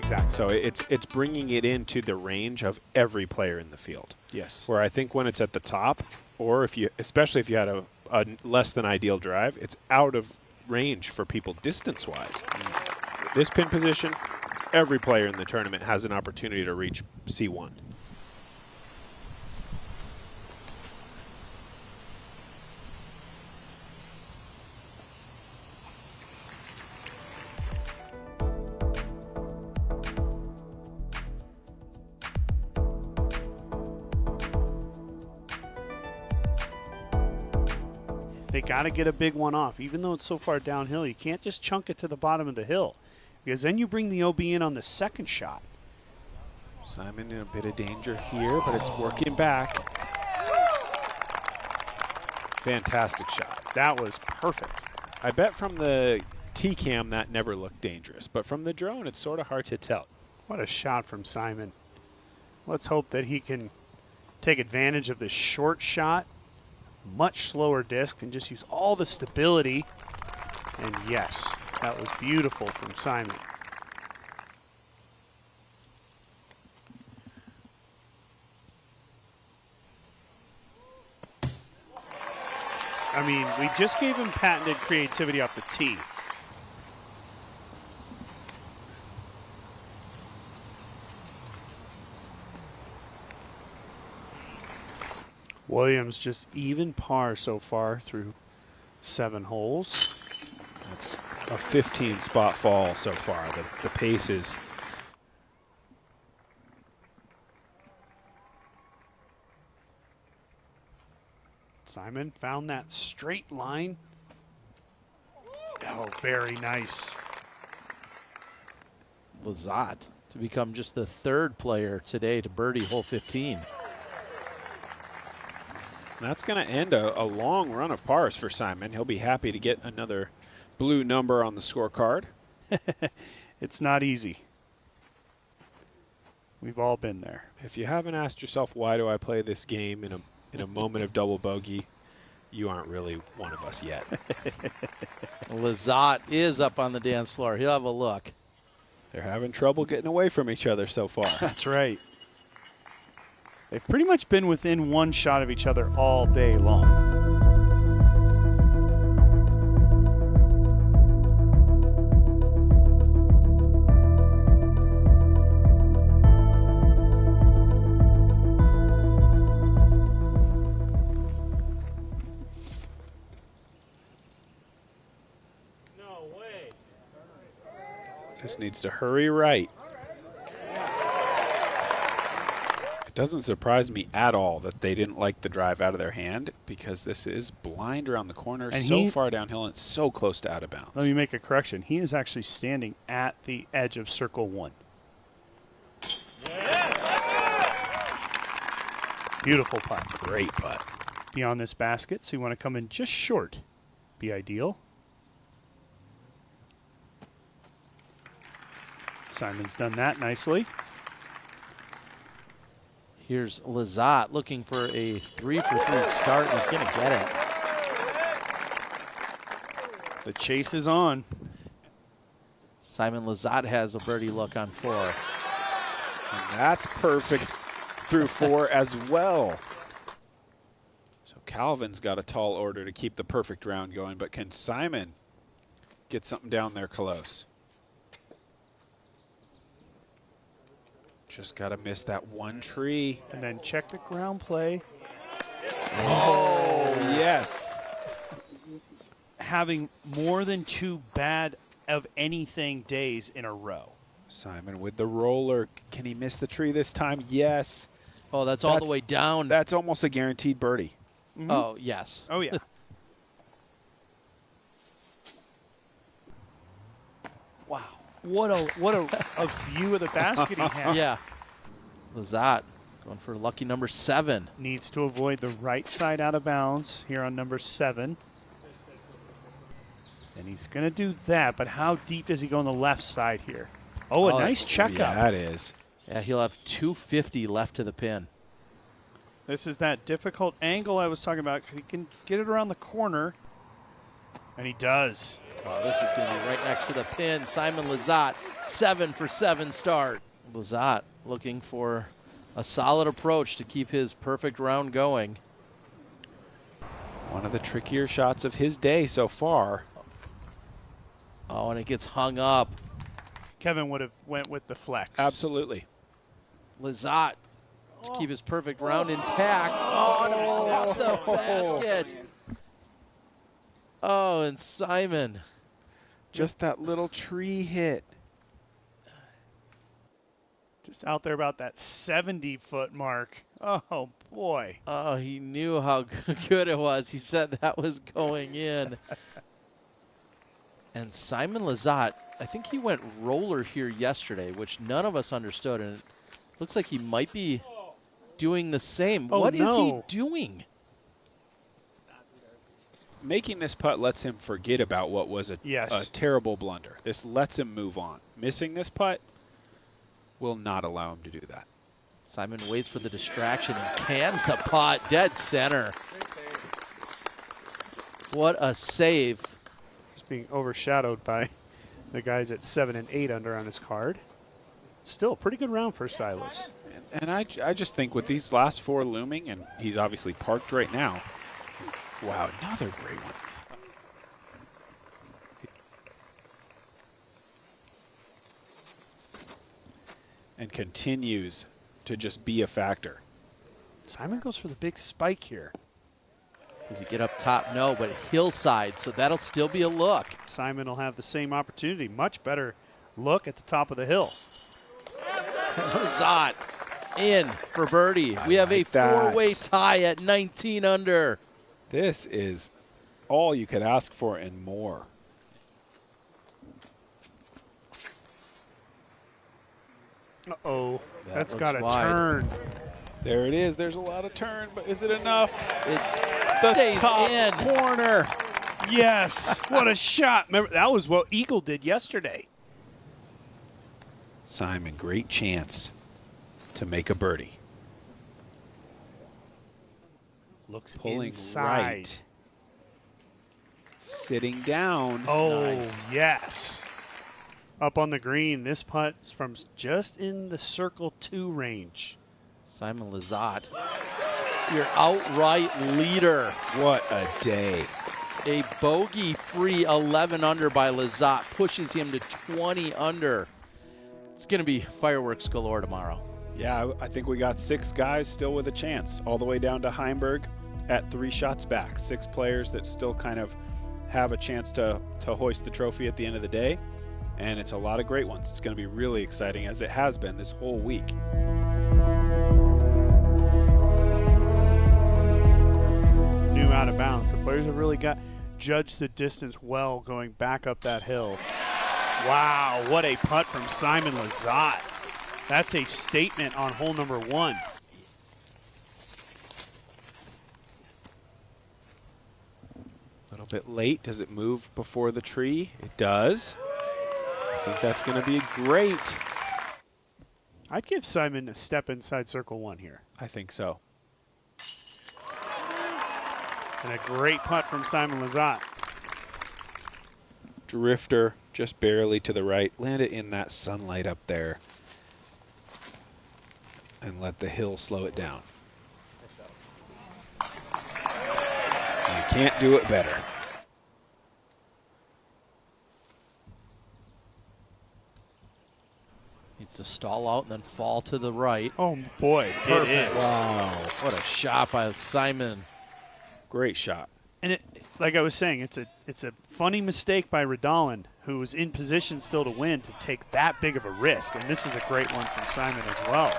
Exactly. So it's bringing it into the range of every player in the field. Yes. Where I think when it's at the top, or especially if you had a less than ideal drive, it's out of range for people distance-wise. This pin position, every player in the tournament has an opportunity to reach C1. They got to get a big one off. Even though it's so far downhill, you can't just chunk it to the bottom of the hill, because then you bring the OB in on the second shot. Simon in a bit of danger here, but it's working back. Fantastic shot. That was perfect. I bet from the T-cam that never looked dangerous, but from the drone it's sort of hard to tell. What a shot from Simon. Let's hope that he can take advantage of this short shot, much slower disc, and just use all the stability. And yes, that was beautiful from Simon. I mean, we just gave him patented creativity off the tee. Williams just even par so far through 7 holes. That's a 15-spot fall so far. The pace is... Simon found that straight line. Oh, very nice. Lizotte to become just the 3rd player today to birdie hole 15. That's going to end a long run of pars for Simon. He'll be happy to get another blue number on the scorecard. It's not easy. We've all been there. If you haven't asked yourself, why do I play this game in a moment of double bogey, you aren't really one of us yet. Lizotte is up on the dance floor. He'll have a look. They're having trouble getting away from each other so far. That's right. They've pretty much been within 1 shot of each other all day long. No way. This needs to hurry right. It doesn't surprise me at all that they didn't like the drive out of their hand, because this is blind around the corner, and so far downhill, and it's so close to out of bounds. Let me make a correction. He is actually standing at the edge of circle 1. Beautiful putt. Great putt. Beyond this basket, so you want to come in just short. Be ideal. Simon's done that nicely. Here's Lizotte looking for a 3-for-3 start. He's going to get it. The chase is on. Simon Lizotte has a birdie look on 4. And that's perfect through 4 as well. So Calvin's got a tall order to keep the perfect round going, but can Simon get something down there close? Just got to miss that one tree. And then check the ground play. Oh, yes. Having more than 2 bad of anything days in a row. Simon with the roller. Can he miss the tree this time? Yes. Oh, that's all the way down. That's almost a guaranteed birdie. Mm-hmm. Oh, yes. Oh, yeah. Wow. What a view of the basket he had. Yeah. Lizotte going for lucky number 7. Needs to avoid the right side out of bounds here on number 7. And he's going to do that, but how deep does he go on the left side here? Oh, a nice checkup. Yeah, that is. Yeah, he'll have 250 left to the pin. This is that difficult angle I was talking about. He can get it around the corner. And he does. Oh, this is going to be right next to the pin. Simon Lizotte, 7 for 7 start. Lizotte looking for a solid approach to keep his perfect round going. One of the trickier shots of his day so far. Oh, and it gets hung up. Kevin would have went with the flex. Absolutely. Lizotte to keep his perfect round intact. Oh, the basket. Oh, and Simon. Just that little tree hit. Just out there about that 70-foot mark. Oh, boy. Oh, he knew how good it was. He said that was going in. And Simon Lizotte, I think he went roller here yesterday, which none of us understood. And it looks like he might be doing the same. Oh, What is he no. doing? Making this putt lets him forget about what was a terrible blunder. This lets him move on. Missing this putt will not allow him to do that. Simon waits for the distraction and cans the putt dead center. What a save. Just being overshadowed by the guys at 7 and 8 under on his card. Still a pretty good round for Silas. And I just think with these last 4 looming, and he's obviously parked right now. Wow, another great one. And continues to just be a factor. Simon goes for the big spike here. Does he get up top? No, but hillside, so that'll still be a look. Simon will have the same opportunity. Much better look at the top of the hill. Lizotte in for birdie. We have a 4-way tie at 19 under. This is all you could ask for and more. Uh-oh. That's looks got to wide. turn. There it is. There's a lot of turn, but is it enough? It The stays top in. corner. Yes. What a shot. Remember, that was what Eagle did yesterday. Simon, great chance to make a birdie. Looks Pulling inside. right. Sitting down. Oh, Nice. yes. Up on the green. This putt's from just in the circle 2 range. Simon Lizotte, your outright leader. What a day. A bogey-free 11 under by Lizotte pushes him to 20 under. It's going to be fireworks galore tomorrow. Yeah, I think we got 6 guys still with a chance, all the way down to Heimberg at 3 shots back. 6 players that still kind of have a chance to hoist the trophy at the end of the day. And it's a lot of great ones. It's going to be really exciting, as it has been this whole week. New out of bounds. The players have really judged the distance well going back up that hill. Wow, what a putt from Simon Lizotte. That's a statement on hole number 1. A little bit late. Does it move before the tree? It does. I think that's going to be great. I'd give Simon a step inside circle 1 here. I think so. And a great putt from Simon Lizotte. Drifter just barely to the right. Land it in that sunlight up there. And let the hill slow it down. You can't do it better. Needs to stall out and then fall to the right. Oh, boy, Perfect. it is. Wow. What a shot by Simon. Great shot. And it, like I was saying, it's a funny mistake by Radalin, who was in position still to win, to take that big of a risk. And this is a great one from Simon as well.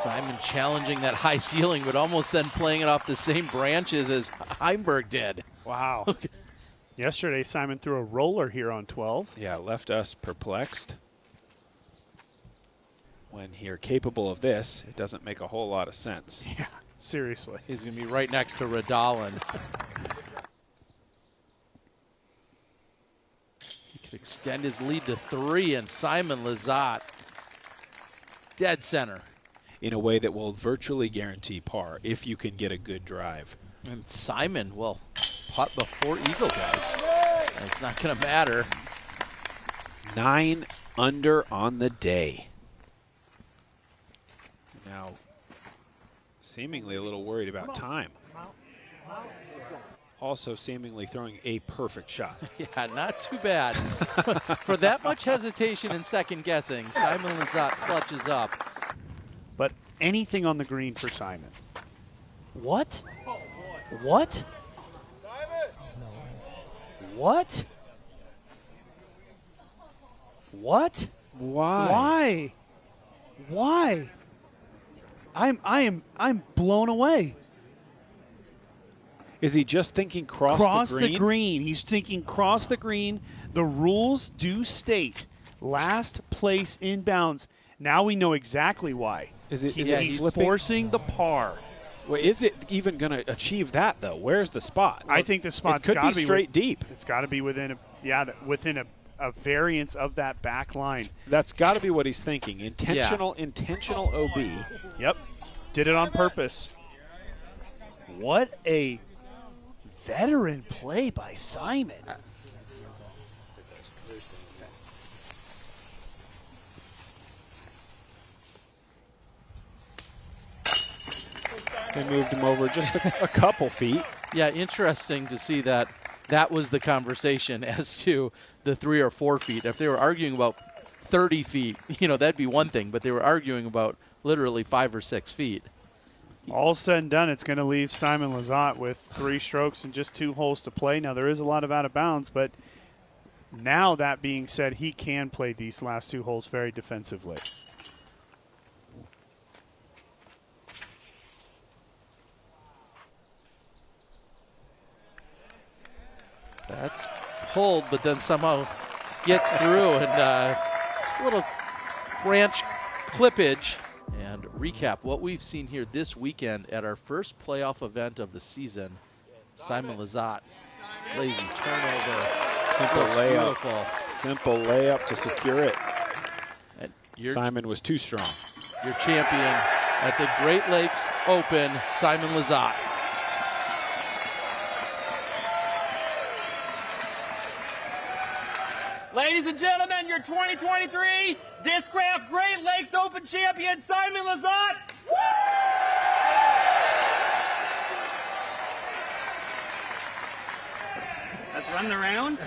Simon challenging that high ceiling, but almost then playing it off the same branches as Heimberg did. Wow. Yesterday, Simon threw a roller here on 12. Yeah, left us perplexed. When you're capable of this, it doesn't make a whole lot of sense. Yeah, seriously. He's going to be right next to Radalin. He could extend his lead to 3, and Simon Lizotte Dead center. in a way that will virtually guarantee par if you can get a good drive. And Simon will putt before Eagle does. And it's not going to matter. 9 under on the day. Now, seemingly a little worried about time. Also seemingly throwing a perfect shot. Yeah, not too bad. For that much hesitation and second guessing, Simon Lizotte clutches up. But anything on the green for Simon. What? What? What? What? Why? Why? I'm blown away. Is he just thinking cross the green? He's thinking cross the green. The rules do state last place inbounds. Now we know exactly why. He's forcing the par. Well, is it even going to achieve that though? Where's the spot? I think the spot's got got to be straight deep. It's got to be within a variance of that back line. That's got to be what he's thinking. Intentional OB. Yep. Did it on purpose. What a veteran play by Simon. They moved him over just a couple feet. Yeah, interesting to see that that was the conversation as to the 3 or 4 feet. If they were arguing about 30 feet, that'd be one thing, but they were arguing about literally 5 or 6 feet. All said and done, it's going to leave Simon Lizotte with 3 strokes and just 2 holes to play. Now, there is a lot of out of bounds, but now that being said, he can play these last 2 holes very defensively. That's pulled, but then somehow gets through, and just a little branch clippage. And recap what we've seen here this weekend at our first playoff event of the season. Simon Lizotte, lazy turnover. Simple layup. Beautiful. Simple layup to secure it. And Simon was too strong. Your champion at the Great Lakes Open, Simon Lizotte. Ladies and gentlemen, your 2023 Discraft Great Lakes Open champion, Simon Lizotte. Let's run the round.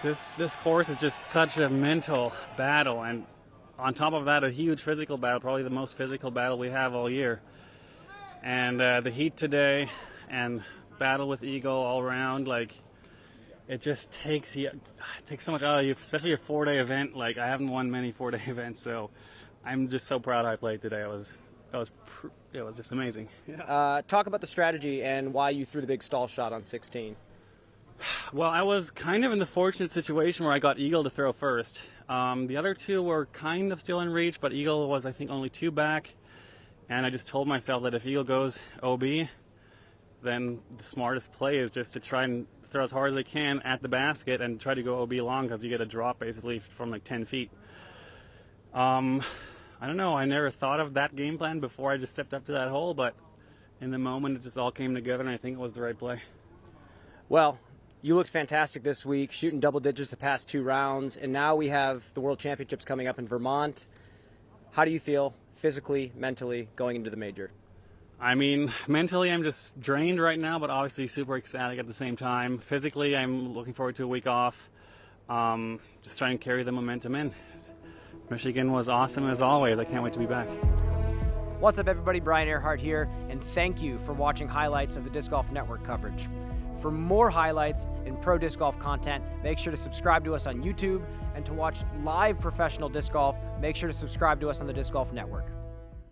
This course is just such a mental battle, and on top of that, a huge physical battle, probably the most physical battle we have all year. And the heat today and battle with Eagle all around, it just takes so much out of you, especially your 4-day event. I haven't won many 4-day events, so I'm just so proud I played today. It was just amazing. Yeah. Talk about the strategy and why you threw the big stall shot on 16. Well, I was kind of in the fortunate situation where I got Eagle to throw first. The other 2 were kind of still in reach, but Eagle was, I think, only 2 back. And I just told myself that if Eagle goes OB, then the smartest play is just to try and throw as hard as I can at the basket and try to go OB long, because you get a drop basically from 10 feet. I don't know. I never thought of that game plan before I just stepped up to that hole, but in the moment it just all came together, and I think it was the right play. Well, you looked fantastic this week, shooting double digits the past 2 rounds, and now we have the World Championships coming up in Vermont. How do you feel physically, mentally, going into the major? I mean, mentally I'm just drained right now, but obviously super ecstatic at the same time. Physically, I'm looking forward to a week off. Just trying to carry the momentum in. Michigan was awesome as always. I can't wait to be back. What's up, everybody? Brian Earhart here, and thank you for watching highlights of the Disc Golf Network coverage. For more highlights and pro disc golf content, make sure to subscribe to us on YouTube, and to watch live professional disc golf, make sure to subscribe to us on the Disc Golf Network.